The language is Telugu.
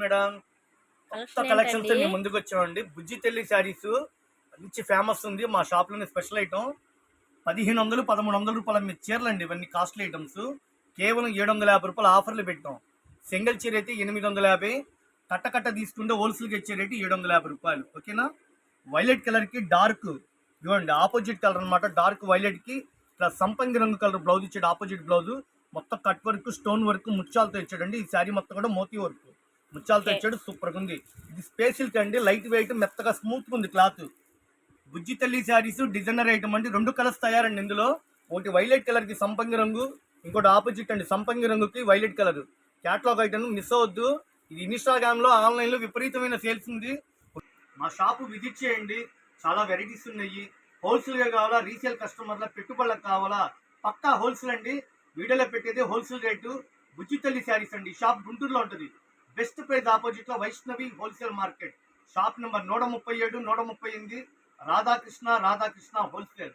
మేడం కొత్త కలెక్షన్ కలెక్షన్స్ ఏంటండి? మేము ముందుకు వచ్చామండి. బుజ్జి తెల్లి శారీస్ మంచి ఫేమస్ ఉంది మా షాప్లోని స్పెషల్ ఐటమ్. 1500 1300 రూపాయల మీ చీరలండి. ఇవన్నీ కాస్ట్లీ ఐటమ్స్. కేవలం 750 రూపాయలు ఆఫర్లు పెట్టాం. సింగిల్ చీర అయితే 850, కట్ట తీసుకుంటే హోల్సేల్గా ఇచ్చే రేటు 750 రూపాయలు. ఓకేనా? వైలెట్ కలర్కి డార్క్ ఇవ్వండి, ఆపోజిట్ కలర్ అనమాట. డార్క్ వైలెట్కి ప్లస్ సంపంగి రంగు కలర్ బ్లౌజ్ ఇచ్చాడు. ఆపోజిట్ బ్లౌజ్ మొత్తం కట్ వర్క్, స్టోన్ వర్క్, ముత్యాలతో ఇచ్చాడండి. ఈ శారీ మొత్తం కూడా మోతీ వర్క్ ముత్యాలతో ఓకే. ఇచ్చాడు. సూపర్గా ఉంది. ఇది స్పేషల్ అండి, లైట్ వెయిట్, మెత్తగా స్మూత్గా ఉంది క్లాత్. బుజ్జి తల్లి శారీస్ డిజైనర్ ఐటమ్ అండి. 2 కలర్స్ తయారండి ఇందులో. ఒకటి వైలెట్ కలర్ కి సంపంగి రంగు, ఇంకోటి ఆపోజిట్ అండి సంపంగి రంగుకి violet colour. Catalogue item miss అవ్వద్దు. ఇది ఇన్స్టాగ్రామ్ లో, ఆన్లైన్ లో విపరీతమైన సేల్స్ ఉంది. మా షాపు విజిట్ చేయండి. చాలా వెరైటీస్ ఉన్నాయి. హోల్సేల్ గా కావాలా, రీసేల్ కస్టమర్ల పెట్టుబడులకు కావాలా, పక్కా హోల్సేల్ అండి. వీడియోలో పెట్టేది హోల్సేల్ రేటు. బుజ్జి తల్లి శారీస్ అండి. షాప్ గుంటూరులో ఉంటుంది. బెస్ట్ ప్రైస్ ఆపోజిట్ లో Vaishnavi wholesale market. Shop number 137, 138, Radhakrishna wholesale.